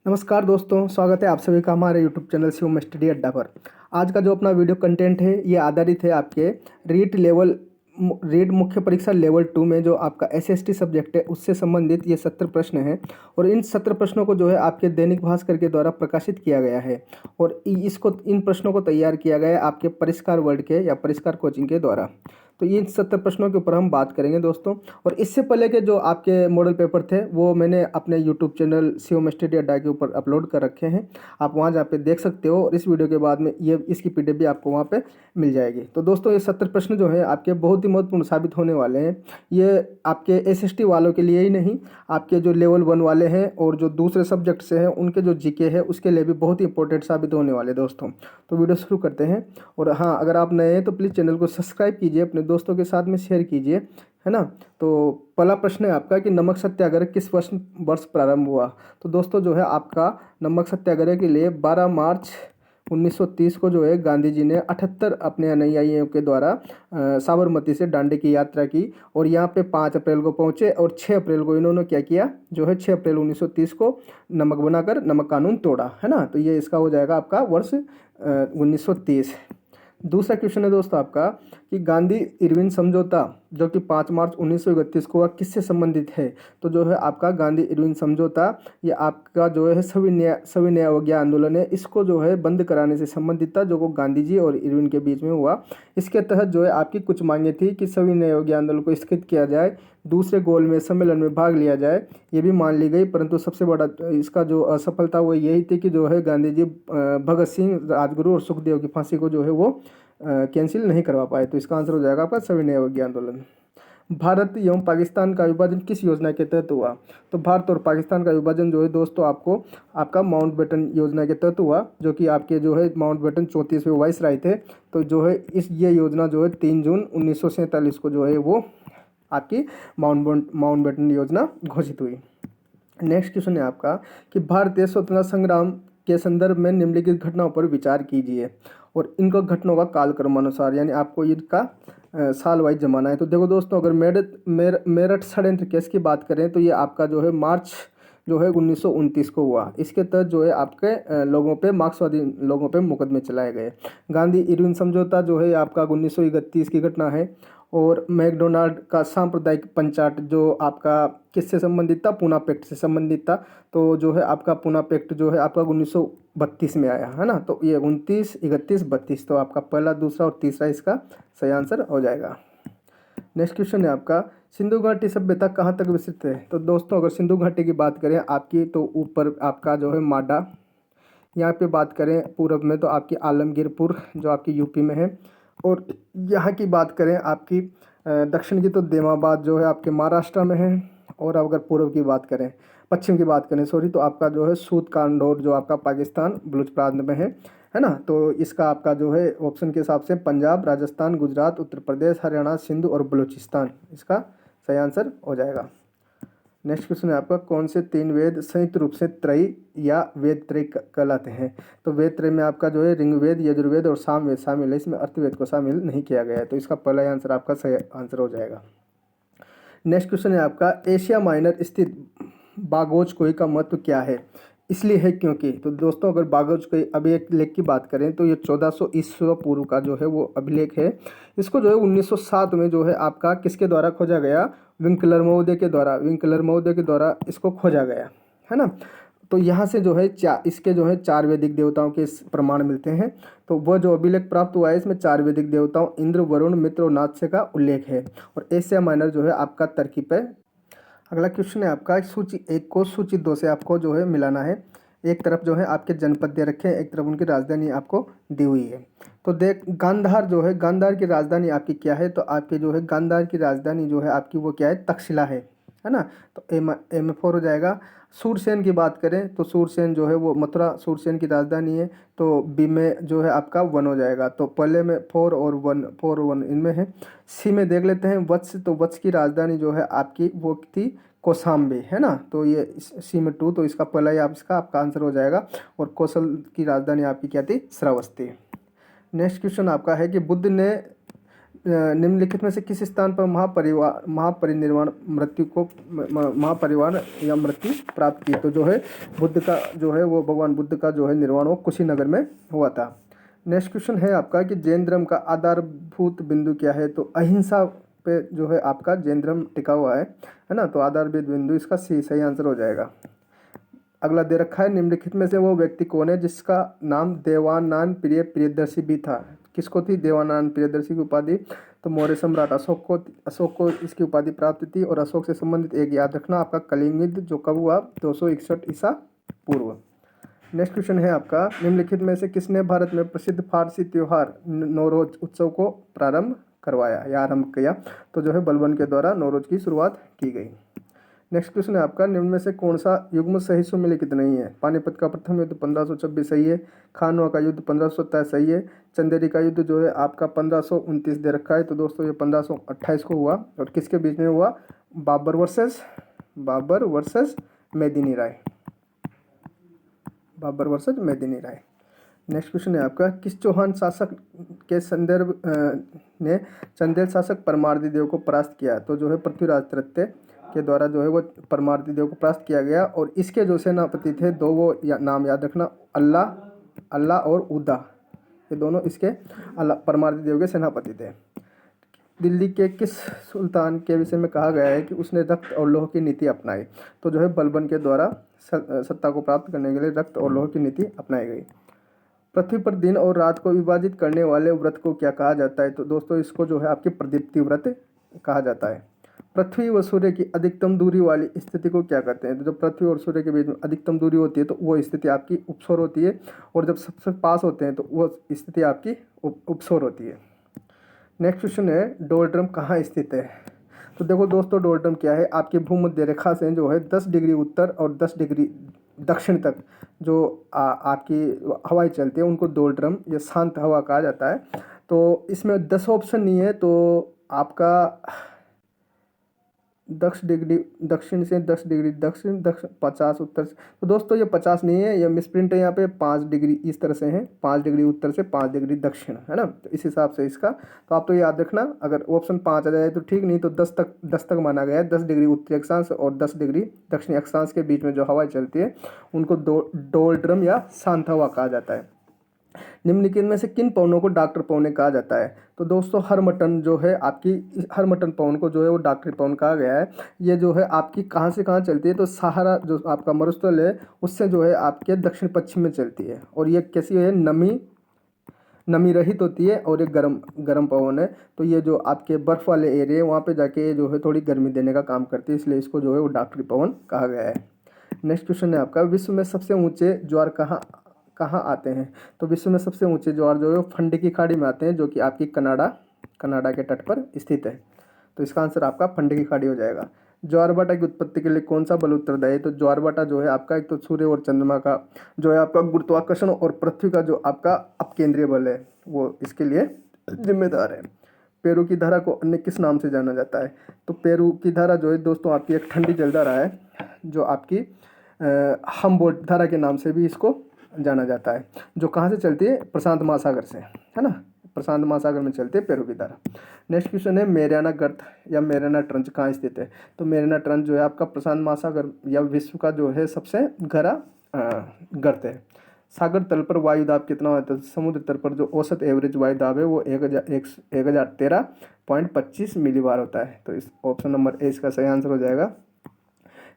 नमस्कार दोस्तों, स्वागत है आप सभी का हमारे यूट्यूब चैनल शिवम स्टडी अड्डा पर। आज का जो अपना वीडियो कंटेंट है ये आधारित है आपके रीट मुख्य परीक्षा लेवल 2 में जो आपका एसएसटी सब्जेक्ट है उससे संबंधित ये 70 प्रश्न हैं। और इन 70 प्रश्नों को जो है आपके दैनिक भास्कर के द्वारा प्रकाशित किया गया है। और इन प्रश्नों को तैयार किया गया है आपके परिष्कार वर्ल्ड के या परिष्कार कोचिंग के द्वारा। तो ये 70 प्रश्नों के ऊपर हम बात करेंगे दोस्तों। और इससे पहले के जो आपके मॉडल पेपर थे वो मैंने अपने यूट्यूब चैनल शिवम स्टडी अड्डा के ऊपर अपलोड कर रखे हैं। आप वहाँ जा पे देख सकते हो और इस वीडियो के बाद में ये इसकी पीडीएफ भी आपको वहाँ पे मिल जाएगी। तो दोस्तों ये 70 प्रश्न जो है आपके बहुत ही महत्वपूर्ण साबित होने वाले हैं। ये आपके एसएसटी वालों के लिए ही नहीं, आपके जो लेवल 1 वाले हैं और जो दूसरे सब्जेक्ट से हैं उनके जो जीके है उसके लिए भी बहुत ही इंपॉर्टेंट साबित होने वाले दोस्तों। तो वीडियो शुरू करते हैं। और हाँ, अगर आप नए हैं तो प्लीज़ चैनल को सब्सक्राइब कीजिए, अपने दोस्तों के साथ में शेयर कीजिए, है ना। तो पहला प्रश्न है आपका कि नमक सत्याग्रह किस वर्ष प्रारंभ हुआ। तो दोस्तों जो है आपका नमक सत्याग्रह के लिए 12 मार्च 1930 को जो है गांधी जी ने 78 अपने अनुयायियों के द्वारा साबरमती से दांडी की यात्रा की। और यहाँ पे 5 अप्रैल को पहुँचे और 6 अप्रैल को इन्होंने क्या किया, जो है 6 अप्रैल 1930 को नमक बनाकर नमक कानून तोड़ा, है ना। तो ये इसका हो जाएगा आपका वर्ष 1930। दूसरा क्वेश्चन है दोस्तों आपका कि गांधी इरविन समझौता जो कि 5 मार्च 1931 को हुआ किससे संबंधित है। तो जो है आपका गांधी इरविन समझौता ये आपका जो है सविनय अवज्ञा आंदोलन है, इसको जो है बंद कराने से संबंधित था, जो को गांधी जी और इरविन के बीच में हुआ। इसके तहत जो है आपकी कुछ मांगे थी कि सविनय अवज्ञा आंदोलन को स्थगित किया जाए, दूसरे गोल में सम्मेलन में भाग लिया जाए, ये भी मान ली गई। परंतु सबसे बड़ा इसका जो असफलता वो यही थी कि जो है गांधी जी भगत सिंह, राजगुरु और सुखदेव की फांसी को जो है वो कैंसिल नहीं करवा पाए। तो इसका आंसर हो जाएगा आपका सविनय अवज्ञा आंदोलन। भारत एवं पाकिस्तान का विभाजन किस योजना के तहत हुआ। तो भारत और पाकिस्तान का विभाजन जो है दोस्तों आपको आपका माउंटबेटन योजना के तहत हुआ, जो कि आपके जो है माउंटबेटन 34वें वाइसराय थे। तो जो है ये योजना जो है 3 जून 1947 को जो है वो आपकी माउंटबेटन योजना घोषित हुई। नेक्स्ट क्वेश्चन है आपका कि भारतीय स्वतंत्रता संग्राम के संदर्भ में निम्नलिखित घटनाओं पर विचार कीजिए और इनको घटनाओं का कालक्रम अनुसार, यानी आपको इनका साल वाइज जमाना है। तो देखो दोस्तों, अगर मेरठ षड्यंत्र केस की बात करें तो ये आपका जो है मार्च जो है 1929 को हुआ। इसके तहत जो है आपके लोगों पे, मार्क्सवादी लोगों पे मुकदमे चलाए गए। गांधी इरविन समझौता जो है आपका 1931 की घटना है। और मैकडोनाल्ड का सांप्रदायिक पंचाट जो आपका किससे संबंधित था, पूना पैक्ट से संबंधित था। तो जो है आपका पूना पैक्ट जो है आपका 1932 में आया, है ना। तो ये 29, 31, 32, तो आपका पहला, दूसरा और तीसरा इसका सही आंसर हो जाएगा। नेक्स्ट क्वेश्चन है आपका सिंधु घाटी सभ्यता कहाँ तक विस्तृत है। तो दोस्तों अगर सिंधु घाटी की बात करें आपकी, तो ऊपर आपका जो है माडा, यहाँ पे बात करें पूर्व में तो आपकी आलमगीरपुर जो आपकी यूपी में है। और यहाँ की बात करें आपकी दक्षिण की, तो देमाबाद जो है आपके महाराष्ट्र में है। और अगर पूर्व की बात करें, पश्चिम की बात करें सॉरी, तो आपका जो है सूत कांडोर जो आपका पाकिस्तान बलूच प्रांत में है ना। तो इसका आपका जो है ऑप्शन के हिसाब से पंजाब, राजस्थान, गुजरात, उत्तर प्रदेश, हरियाणा, सिंध और बलूचिस्तान इसका सही आंसर हो जाएगा। नेक्स्ट क्वेश्चन है आपका कौन से 3 वेद संयुक्त रूप से त्रयी या वेद त्रयी कहलाते हैं। तो वेद त्रय में आपका जो है ऋग्वेद, यजुर्वेद और सामवेद शामिल है, इसमें अर्थवेद को शामिल नहीं किया गया है। तो इसका पहला आंसर आपका सही आंसर हो जाएगा। नेक्स्ट क्वेश्चन है आपका एशिया माइनर स्थित बागोचकोई का महत्व क्या है, इसलिए है क्योंकि। तो दोस्तों अगर बागोचकोई अभिलेख की बात करें तो ये 1400 ईस्वी पूर्व का जो है वो अभिलेख है। इसको जो है 1907 में जो है आपका किसके द्वारा खोजा गया, विंकलर महोदय के द्वारा इसको खोजा गया, है ना। तो यहाँ से जो है इसके जो है 4 वैदिक देवताओं के प्रमाण मिलते हैं। तो वह जो अभिलेख प्राप्त हुआ है इसमें 4 वैदिक देवताओं इंद्र, वरुण, मित्र और नाथसे का उल्लेख है। और एशिया माइनर जो है आपका तरकीब है। अगला क्वेश्चन है आपका सूची 1 को सूची 2 से आपको जो है मिलाना है। एक तरफ जो है आपके जनपद दे रखे हैं, एक तरफ उनकी राजधानी आपको दी हुई है। तो देख गांधार जो है, गांधार की राजधानी आपकी क्या है। तो आपकी जो है गांधार की राजधानी जो है आपकी वो क्या है, तक्षशिला है ना। तो एम 4 हो जाएगा। सूरसेन की बात करें तो सूरसेन जो है वो मथुरा सूरसेन की राजधानी है। तो बी में जो है आपका 1 हो जाएगा। तो पहले में 4 और 1 इनमें है। सी में देख लेते हैं वत्स, तो वत्स की राजधानी जो है आपकी वो थी कौशाम्बी, है ना। तो ये सी में 2, तो इसका पहला ही आपका आंसर हो जाएगा। और कौशल की राजधानी आपकी क्या थी, श्रावस्ती। नेक्स्ट क्वेश्चन आपका है कि बुद्ध ने निम्नलिखित में से किस स्थान पर महापरिनिर्वाण महापरिवार या मृत्यु प्राप्त की? तो जो है बुद्ध का जो है वो भगवान बुद्ध का जो है निर्वाण वो कुशीनगर में हुआ था। नेक्स्ट क्वेश्चन है आपका कि जैन धर्म का आधारभूत बिंदु क्या है? तो अहिंसा पे जो है आपका जैन धर्म टिका हुआ है ना। तो आधारभूत बिंदु इसका सही आंसर हो जाएगा। अगला दे रखा है, निम्नलिखित में से वो व्यक्ति कौन है जिसका नाम देवानंद प्रियदर्शी भी था? किसको थी देवानंद प्रियदर्शी की उपाधि? तो मौर्य सम्राट अशोक को इसकी उपाधि प्राप्त थी। और अशोक से संबंधित एक याद रखना आपका कलिंग युद्ध जो कब हुआ? 261 ईसा पूर्व। नेक्स्ट क्वेश्चन है आपका, निम्नलिखित में से किसने भारत में प्रसिद्ध फारसी त्योहार नौरोज उत्सव को प्रारंभ करवाया या आरंभ किया? तो जो है बलबन के द्वारा नौरोज की शुरुआत की गई। नेक्स्ट क्वेश्चन है आपका, निम्न में से कौन सा युग्म सही सुमेलित नहीं है? पानीपत का प्रथम युद्ध 1526 सही है, खानवा का युद्ध 1527 सही है, चंदेरी का युद्ध जो है आपका 1529 दे रखा है। तो दोस्तों ये 1528 को हुआ। और किसके बीच में हुआ? बाबर वर्सेस मेदिनी राय। बाबर वर्सेस मेदिनी राय। नेक्स्ट क्वेश्चन है आपका, किस चौहान शासक के संदर्भ ने चंदेल शासक परमार्दी देव को परास्त किया? तो जो है पृथ्वीराज तृतीय के द्वारा जो है वो परमार्दी देव को परास्त किया गया। और इसके जो सेनापति थे दो, वो नाम याद रखना, अल्लाह और उदा, ये दोनों इसके परमार्दी देव के सेनापति थे। दिल्ली के किस सुल्तान के विषय में कहा गया है कि उसने रक्त और लौह की नीति अपनाई? तो जो है बलबन के द्वारा सत्ता को प्राप्त करने के लिए रक्त और लौह की नीति अपनाई गई। पृथ्वी पर दिन और रात को विभाजित करने वाले व्रत को क्या कहा जाता है? तो दोस्तों इसको जो है आपकी प्रदीप्ति व्रत कहा जाता है। पृथ्वी व सूर्य की अधिकतम दूरी वाली स्थिति को क्या कहते हैं? तो जब पृथ्वी और सूर्य के बीच में अधिकतम दूरी होती है तो वो स्थिति आपकी उपसौर होती है। और जब सबसे पास होते हैं तो वो स्थिति आपकी उपसौर होती है। नेक्स्ट क्वेश्चन है, डोलड्रम कहाँ स्थित है? तो देखो दोस्तों, डोलड्रम क्या है? आपकी भूमध्य रेखा से जो है 10 डिग्री उत्तर और 10 डिग्री दक्षिण तक जो आपकी हवाएं चलती है उनको डोलड्रम या शांत हवा कहा जाता है। तो इसमें 10 ऑप्शन नहीं है, तो आपका दक्षिण से 10 डिग्री दक्षिण 50 उत्तर से। तो दोस्तों ये 50 नहीं है, ये मिसप्रिंट है यहाँ पे। 5 डिग्री इस तरह से है, 5 डिग्री उत्तर से 5 डिग्री दक्षिण, है ना। तो इस हिसाब से इसका तो आप तो याद रखना, अगर ऑप्शन 5 आ जाए तो ठीक, नहीं तो 10 तक माना गया है। 10 डिग्री उत्तरी अक्षांश और 10 डिग्री दक्षिणी अक्षांश के बीच में जो हवाएं चलती है उनको डोलड्रम या शांत हवा कहा जाता है। निम्नलिखित में से किन पवनों को डॉक्टर पवन कहा जाता है? तो दोस्तों हरमटन जो है आपकी, हरमटन पवन को जो है वो डॉक्टर पवन कहा गया है। ये जो है आपकी कहाँ से कहाँ चलती है? तो सहारा जो आपका मरुस्थल है उससे जो है आपके दक्षिण पश्चिम में चलती है। और ये कैसी है? नमी रहित होती है और एक गर्म पवन है। तो ये जो आपके बर्फ़ वाले एरिया है वहाँ पे जाके जो है थोड़ी गर्मी देने का काम करती है, इसलिए इसको जो है वो डॉक्टरी पवन कहा गया है। नेक्स्ट क्वेश्चन है आपका, विश्व में सबसे ऊंचे ज्वार कहाँ आते हैं? तो विश्व में सबसे ऊंचे ज्वार जो है वो फंडी की खाड़ी में आते हैं, जो कि आपकी कनाडा के तट पर स्थित है। तो इसका आंसर आपका फंडी की खाड़ी हो जाएगा। ज्वारभाटा की उत्पत्ति के लिए कौन सा बल उत्तरदायी है? तो ज्वारभाटा जो है आपका एक तो सूर्य और चंद्रमा का जो है आपका गुरुत्वाकर्षण और पृथ्वी का जो आपका अपकेंद्रीय बल है वो इसके लिए जिम्मेदार है। पेरू की धारा को अन्य किस नाम से जाना जाता है? तो पेरू की धारा जो है दोस्तों आपकी एक ठंडी जलधारा है, जो आपकी हम्बोल्ट धारा के नाम से भी इसको जाना जाता है, जो कहाँ से चलती है? प्रशांत महासागर से, है ना। प्रशांत महासागर में चलती है पेरू की धारा। नेक्स्ट क्वेश्चन है, मैरियाना गर्त या मैरियाना ट्रंच कहाँ स्थित है? तो मैरियाना ट्रंच जो है आपका प्रशांत महासागर या विश्व का जो है सबसे गहरा गर्त है। सागर तल पर वायु दाब कितना होता है? समुद्र तल पर जो औसत एवरेज वायु दाब है वो 1013.25 मिलीबार होता है। तो इस ऑप्शन नंबर ए इसका सही आंसर हो जाएगा।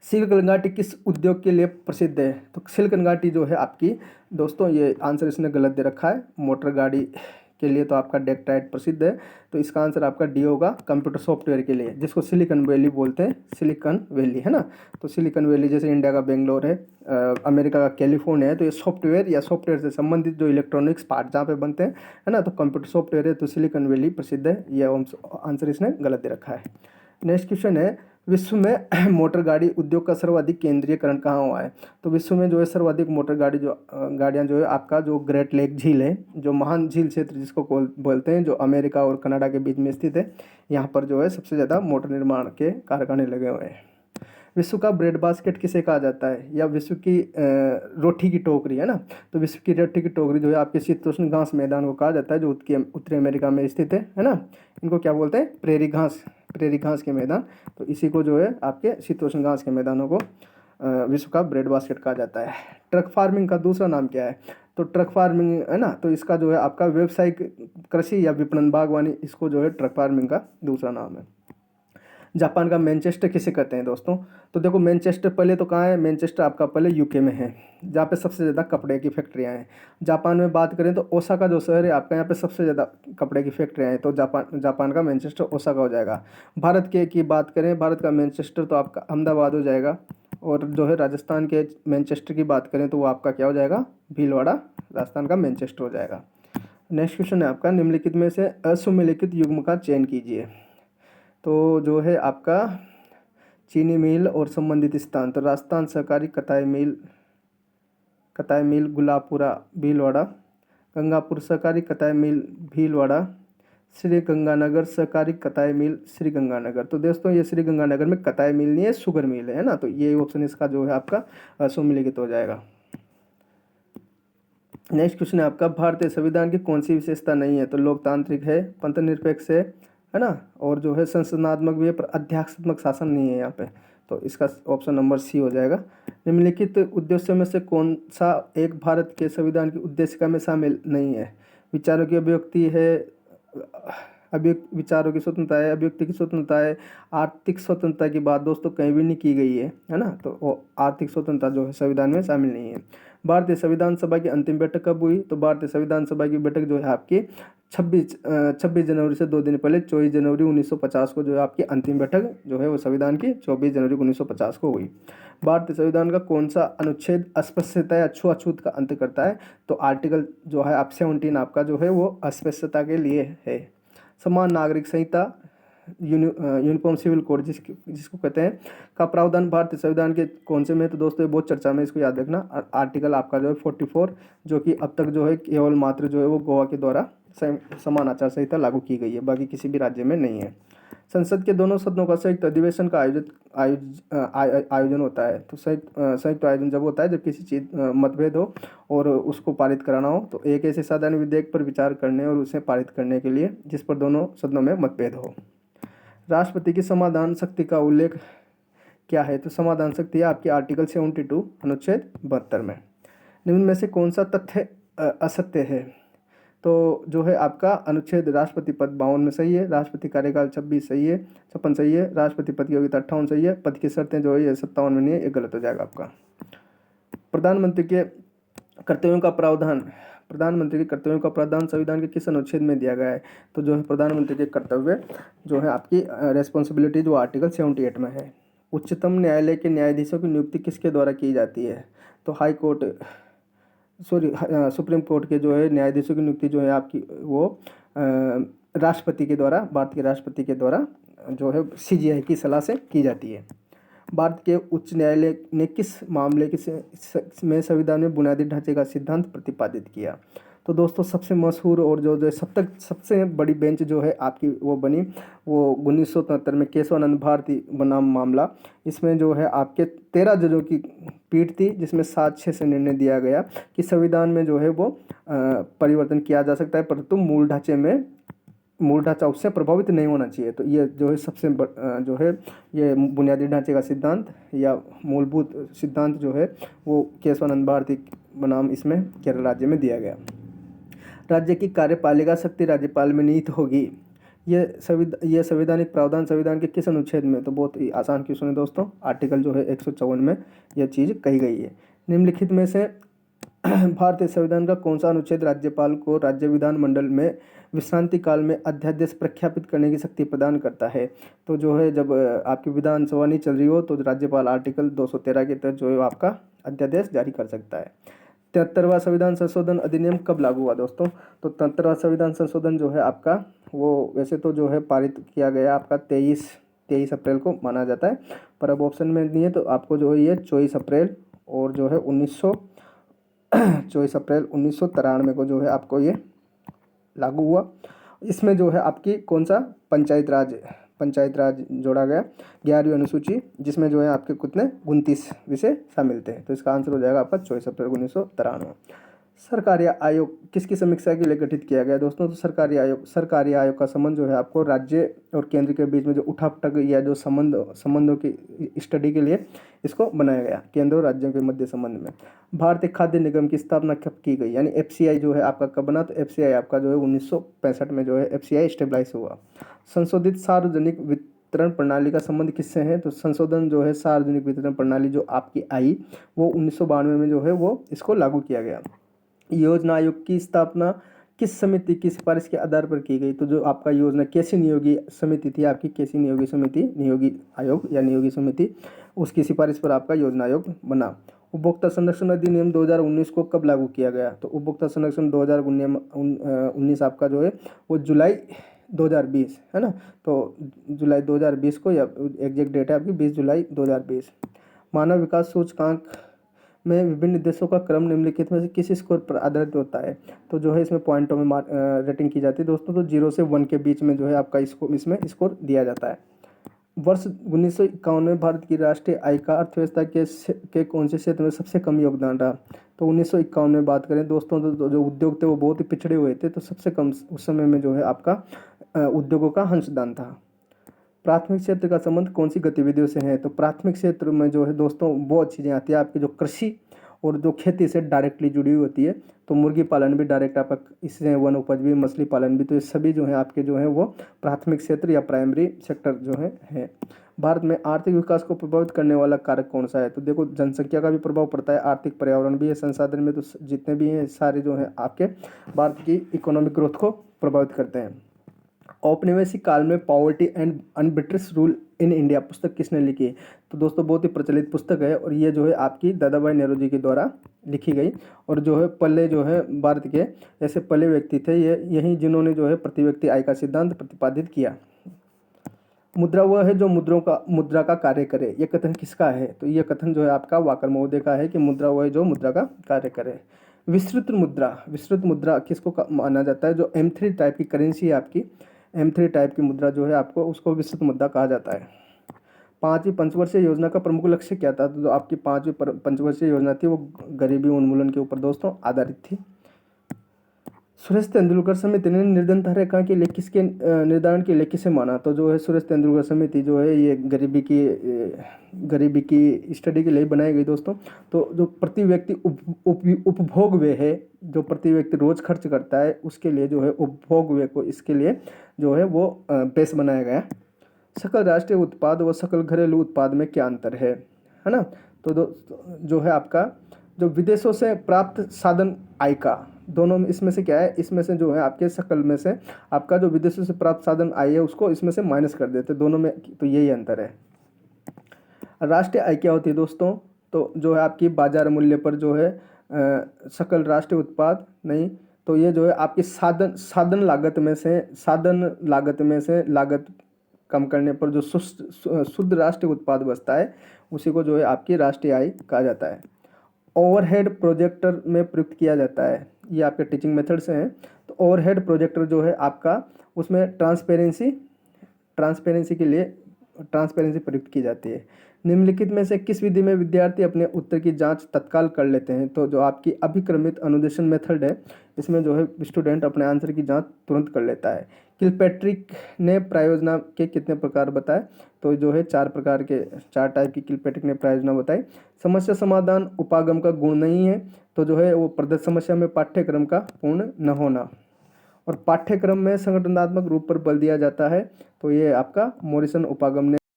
सिल्क घाटी किस उद्योग के लिए प्रसिद्ध है? तो सिल्क घाटी जो है आपकी दोस्तों, ये आंसर इसने गलत दे रखा है, मोटर गाड़ी के लिए तो आपका डेक्ट्राइट प्रसिद्ध है। तो इसका आंसर आपका डी होगा, कंप्यूटर सॉफ्टवेयर के लिए, जिसको सिलिकॉन वैली बोलते हैं, सिलिकॉन वैली, है ना। तो सिलिकॉन वैली जैसे इंडिया का बेंगलोर है, अमेरिका का कैलिफोर्निया है, तो ये सॉफ्टवेयर या सॉफ्टवेयर से संबंधित जो इलेक्ट्रॉनिक्स पार्ट जहाँ पे बनते हैं, है ना, तो कंप्यूटर सॉफ्टवेयर है, तो सिलिकॉन वैली प्रसिद्ध है। यह आंसर इसने गलत दे रखा है। नेक्स्ट क्वेश्चन है, विश्व में मोटर गाड़ी उद्योग का सर्वाधिक केंद्रीयकरण कहाँ हुआ है? तो विश्व में जो है सर्वाधिक मोटर गाड़ियाँ जो है आपका जो ग्रेट लेक झील है, जो महान झील क्षेत्र जिसको बोलते हैं, जो अमेरिका और कनाडा के बीच में स्थित है, यहाँ पर जो है सबसे ज़्यादा मोटर निर्माण के कारखाने लगे हुए हैं। विश्व का ब्रेड बास्केट किसे कहा जाता है, या विश्व की रोटी की टोकरी, है ना। तो विश्व की रोटी की टोकरी जो है आपके शीतोष्ण घास मैदान को कहा जाता है, जो उत्तरी अमेरिका में स्थित है ना। इनको क्या बोलते हैं, प्रेरी घास के मैदान। तो इसी को जो है आपके शीतोष्ण घास के मैदानों को विश्व का ब्रेड बास्केट कहा जाता है। ट्रक फार्मिंग का दूसरा नाम क्या है, तो ट्रक फार्मिंग, है ना, तो इसका जो है आपका व्यावसायिक कृषि या विपणन बागवानी, इसको जो है ट्रक फार्मिंग का दूसरा नाम है। जापान का मैनचेस्टर किसे कहते हैं दोस्तों, तो देखो मैनचेस्टर पहले तो कहाँ है, मैनचेस्टर आपका पहले यूके में है, जहाँ पे सबसे ज़्यादा कपड़े की फैक्ट्रियाँ हैं। जापान में बात करें तो ओसाका जो शहर है आपका, यहाँ पे सबसे ज़्यादा कपड़े की फैक्ट्रियाँ हैं, तो जापान का मैनचेस्टर ओसाका हो जाएगा। भारत के की बात करें, भारत का मैनचेस्टर तो आपका अहमदाबाद हो जाएगा, और जो है राजस्थान के मैनचेस्टर की बात करें तो वो आपका क्या हो जाएगा, भीलवाड़ा राजस्थान का मैनचेस्टर हो जाएगा। नेक्स्ट क्वेश्चन है आपका, निम्नलिखित में से असुमेलित युग्म का चयन कीजिए। तो जो है आपका चीनी मिल और संबंधित स्थान, तो राजस्थान सहकारी कताई मिल गुलाबपुरा भीलवाड़ा, गंगापुर सहकारी कताई मिल भीलवाड़ा, श्री गंगानगर सहकारी कताई मिल श्री गंगानगर। तो दोस्तों ये श्री गंगानगर में कताई मिल नहीं है, शुगर मिल है ना, तो ये ऑप्शन इसका जो है आपका सुमेलित हो जाएगा। नेक्स्ट क्वेश्चन है आपका, भारतीय संविधान की कौन सी विशेषता नहीं है, तो लोकतांत्रिक है, पंथनिरपेक्ष है ना, और जो है संसदनात्मक भी है, पर अध्यात्मक शासन नहीं है यहाँ पे, तो इसका ऑप्शन नंबर सी हो जाएगा। निम्नलिखित उद्देश्यों में से कौन सा एक भारत के संविधान की उद्देशिका में शामिल नहीं है, विचारों की अभिव्यक्ति है, विचारों की स्वतंत्रता है, अभिव्यक्ति की स्वतंत्रता है, आर्थिक स्वतंत्रता की बात दोस्तों कहीं भी नहीं की गई है ना, तो वो आर्थिक स्वतंत्रता जो है संविधान में शामिल नहीं है। भारतीय संविधान सभा की अंतिम बैठक कब हुई, तो भारतीय संविधान सभा की बैठक जो है आपकी 26 जनवरी से 2 दिन पहले 24 जनवरी 1950 को जो है आपकी अंतिम बैठक जो है वो संविधान की 24 जनवरी 1950 को हुई। भारतीय संविधान का कौन सा अनुच्छेद अस्पृश्यता या छुआछूत का अंत करता है, तो आर्टिकल जो है आप 17 आपका जो है वो अस्पृश्यता के लिए है। समान नागरिक संहिता यूनिफॉर्म सिविल कोड जिसको कहते हैं का प्रावधान भारतीय संविधान के कौन से में, तो दोस्तों ये बहुत चर्चा में, इसको याद रखना। आर्टिकल आपका जो है 44, जो कि अब तक जो है केवल मात्र जो है वो गोवा के द्वारा समान आचार संहिता लागू की गई है, बाकी किसी भी राज्य में नहीं है। संसद के दोनों सदनों का संयुक्त अधिवेशन का आयोजन होता है, तो संयुक्त आयोजन जब होता है जब किसी चीज मतभेद हो और उसको पारित कराना हो, तो एक ऐसे साधारण विधेयक पर विचार करने और उसे पारित करने के लिए जिस पर दोनों सदनों में मतभेद हो। राष्ट्रपति की समाधान शक्ति का उल्लेख क्या है, तो समाधान शक्ति है आपकी आर्टिकल 72 अनुच्छेद 72 में। निम्न में से कौन सा तथ्य असत्य है, तो जो है आपका अनुच्छेद राष्ट्रपति पद 52 में सही है, राष्ट्रपति कार्यकाल 56 सही है, 56 सही है, राष्ट्रपति पद की योग्यता 58 सही है, पद की शर्तें जो है ये 57 में नहीं है, ये गलत हो जाएगा आपका। प्रधानमंत्री के कर्तव्यों का प्रावधान संविधान के किस अनुच्छेद में दिया गया है, तो जो है प्रधानमंत्री के कर्तव्य जो है आपकी रेस्पॉन्सिबिलिटी जो आर्टिकल 78 में है। उच्चतम न्यायालय के न्यायाधीशों की नियुक्ति किसके द्वारा की जाती है, तो सुप्रीम कोर्ट के जो है न्यायाधीशों की नियुक्ति जो है आपकी वो राष्ट्रपति के द्वारा, भारत के राष्ट्रपति के द्वारा जो है CJI की सलाह से की जाती है। भारत के उच्च न्यायालय ने किस मामले में संविधान में बुनियादी ढांचे का सिद्धांत प्रतिपादित किया, तो दोस्तों सबसे मशहूर और जो सबसे बड़ी बेंच जो है आपकी वो बनी वो 1973 में केशवानंद भारती बनाम मामला। इसमें जो है आपके 13 जजों की पीठ थी, जिसमें 7-6 से निर्णय दिया गया कि संविधान में जो है वो परिवर्तन किया जा सकता है, परंतु मूल ढांचा उससे प्रभावित नहीं होना चाहिए। तो ये जो है जो है ये बुनियादी ढांचे का सिद्धांत या मूलभूत सिद्धांत जो है वो केशवानंद भारती बनाम इसमें केरल राज्य में दिया गया। राज्य की कार्यपालिका शक्ति राज्यपाल में निहित होगी, ये संवैधानिक प्रावधान संविधान के किस अनुच्छेद में, तो बहुत ही आसान क्वेश्चन है दोस्तों, आर्टिकल जो है 154 में यह चीज़ कही गई है। निम्नलिखित में से भारतीय संविधान का कौन सा अनुच्छेद राज्यपाल को राज्य विधानमंडल में विश्रांति काल में अध्यादेश प्रख्यापित करने की शक्ति प्रदान करता है, तो जो है जब आपकी विधानसभा नहीं चल रही हो तो राज्यपाल आर्टिकल 213 के तहत जो है आपका अध्यादेश जारी कर सकता है। 73वां संविधान संशोधन अधिनियम कब लागू हुआ दोस्तों, तो 73वां संविधान संशोधन जो है आपका वो वैसे तो जो है पारित किया गया आपका 23 अप्रैल को माना जाता है, पर अब ऑप्शन में नहीं है, तो आपको जो है ये 24 अप्रैल और जो है 24 अप्रैल 1993 को जो है आपको ये लागू हुआ। इसमें जो है आपकी कौन सा पंचायत राज पंचायत राज जोड़ा गया। 11वीं अनुसूची जिसमें जो है आपके कितने 29 विषय शामिल थे। तो इसका आंसर हो जाएगा आपका 24 अप्रैल 1993। सरकारी आयोग किसकी समीक्षा के लिए गठित किया गया दोस्तों? तो सरकारी आयोग का संबंध जो है आपको राज्य और केंद्र के बीच में जो उठापटक या जो संबंधों की स्टडी के लिए इसको बनाया गया, केंद्र और राज्यों के मध्य संबंध में। भारतीय खाद्य निगम की स्थापना कब की गई, यानी एफसीआई जो है आपका कब बना? तो एफसीआई आपका जो है 1965 में जो है एफसीआई स्टेबलाइज हुआ। संशोधित सार्वजनिक वितरण प्रणाली का संबंध किससे है? तो संशोधन जो है सार्वजनिक वितरण प्रणाली जो आपकी आई वो 1992 में जो है वो इसको लागू किया गया। योजना आयोग की स्थापना किस समिति की सिफारिश के आधार पर की गई? तो जो आपका योजना केसी नियोगी समिति थी आपकी, केसी नियोगी समिति, नियोगी आयोग या नियोगी समिति, उसकी सिफारिश पर आपका योजना आयोग बना। उपभोक्ता संरक्षण अधिनियम 2019 को कब लागू किया गया? तो उपभोक्ता संरक्षण 2019 आपका जो है वो जुलाई 2020 है ना, तो जुलाई 2020 को, या एग्जैक्ट डेट है आपकी 20 जुलाई 2020। मानव विकास सूचकांक में विभिन्न देशों का क्रम निम्नलिखित में से किस स्कोर पर आधारित होता है? तो जो है इसमें पॉइंटों में रेटिंग की जाती है दोस्तों। तो 0 से 1 के बीच में जो है आपका इसमें स्कोर दिया जाता है। वर्ष 1951 में भारत की राष्ट्रीय आय का अर्थव्यवस्था के कौन से क्षेत्र में सबसे कम योगदान रहा? तो 1951 में बात करें दोस्तों तो जो उद्योग थे वो बहुत ही पिछड़े हुए थे, तो सबसे कम उस समय में जो है आपका उद्योगों का अंशदान था। प्राथमिक क्षेत्र का संबंध कौन सी गतिविधियों से है? तो प्राथमिक क्षेत्र में जो है दोस्तों बहुत चीज़ें आती है आपकी, जो कृषि और जो खेती से डायरेक्टली जुड़ी हुई होती है। तो मुर्गी पालन भी डायरेक्ट आपका इससे, वन उपज भी, मछली पालन भी, तो ये सभी जो है आपके जो है वो प्राथमिक क्षेत्र या प्राइमरी सेक्टर जो है। भारत में आर्थिक विकास को प्रभावित करने वाला कारक कौन सा है? तो देखो जनसंख्या का भी प्रभाव पड़ता है, आर्थिक पर्यावरण भी है, संसाधन में तो जितने भी हैं सारे जो है आपके भारत की इकोनॉमिक ग्रोथ को प्रभावित करते हैं। औपनिवेशिक काल में poverty and un-British rule in India पुस्तक किसने लिखी? तो दोस्तों बहुत ही प्रचलित पुस्तक है, और ये जो है आपकी दादा भाई नेहरू जी के द्वारा लिखी गई। और जो है पहले जो है भारत के ऐसे पहले व्यक्ति थे ये, यही जिन्होंने जो है प्रति व्यक्ति आय का सिद्धांत प्रतिपादित किया। मुद्रा वह है जो मुद्रा का कार्य करे, ये कथन किसका है? तो ये कथन जो है आपका वाकर महोदय का है कि मुद्रा वह है जो मुद्रा का कार्य करे। विस्तृत मुद्रा किसको माना जाता है? जो M3 टाइप की करेंसी है आपकी, M3 टाइप की मुद्रा जो है आपको, उसको विस्तृत मुद्रा कहा जाता है। 5वीं पंचवर्षीय योजना का प्रमुख लक्ष्य क्या था? तो जो आपकी 5वीं पंचवर्षीय योजना थी वो गरीबी उन्मूलन के ऊपर दोस्तों आधारित थी। सुरेश तेंदुलकर समिति ने निर्धनता रेखा के लिए किसके निर्धारण के लिए किसे माना? तो जो है सुरेश तेंदुलकर समिति जो है ये गरीबी की स्टडी के लिए बनाई गई दोस्तों। तो जो प्रति व्यक्ति उपभोग व्यय है, जो प्रति व्यक्ति रोज खर्च करता है, उसके लिए जो है उपभोग व्यय को, इसके लिए जो है वो बेस बनाया गया। सकल राष्ट्रीय उत्पाद व सकल घरेलू उत्पाद में क्या अंतर है ना? तो जो है आपका जो विदेशों से प्राप्त साधन आय का, दोनों में इसमें से क्या है, इसमें से जो है आपके सकल में से आपका जो विदेशों से प्राप्त साधन आय है उसको इसमें से माइनस कर देते दोनों में, तो यही अंतर है। राष्ट्रीय आय क्या होती है दोस्तों? तो जो है आपकी बाजार मूल्य पर जो है सकल राष्ट्रीय उत्पाद नहीं, तो ये जो है आपकी साधन लागत में से लागत कम करने पर जो शुद्ध राष्ट्रीय उत्पाद बचता है उसी को जो है आपकी राष्ट्रीय आय कहा जाता है। ओवरहेड प्रोजेक्टर में प्रयुक्त किया जाता है, ये आपके टीचिंग मेथड से हैं। तो ओवरहेड प्रोजेक्टर जो है आपका, उसमें ट्रांसपेरेंसी के लिए ट्रांसपेरेंसी प्रयुक्त की जाती है। निम्नलिखित में से किस विधि में विद्यार्थी अपने उत्तर की जांच तत्काल कर लेते हैं? तो जो आपकी अभिक्रमित अनुदेशन मेथड है, इसमें जो है स्टूडेंट अपने आंसर की जांच तुरंत कर लेता है। किलपैट्रिक ने प्रायोजना के कितने प्रकार बताए? तो जो है 4 टाइप की किलपैट्रिक ने प्रायोजना बताई। समस्या समाधान उपागम का गुण नहीं है, तो जो है वो प्रदत्त समस्या में पाठ्यक्रम का पूर्ण न होना, और पाठ्यक्रम में संगठनात्मक रूप पर बल दिया जाता है, तो ये आपका मॉरिसन उपागम ने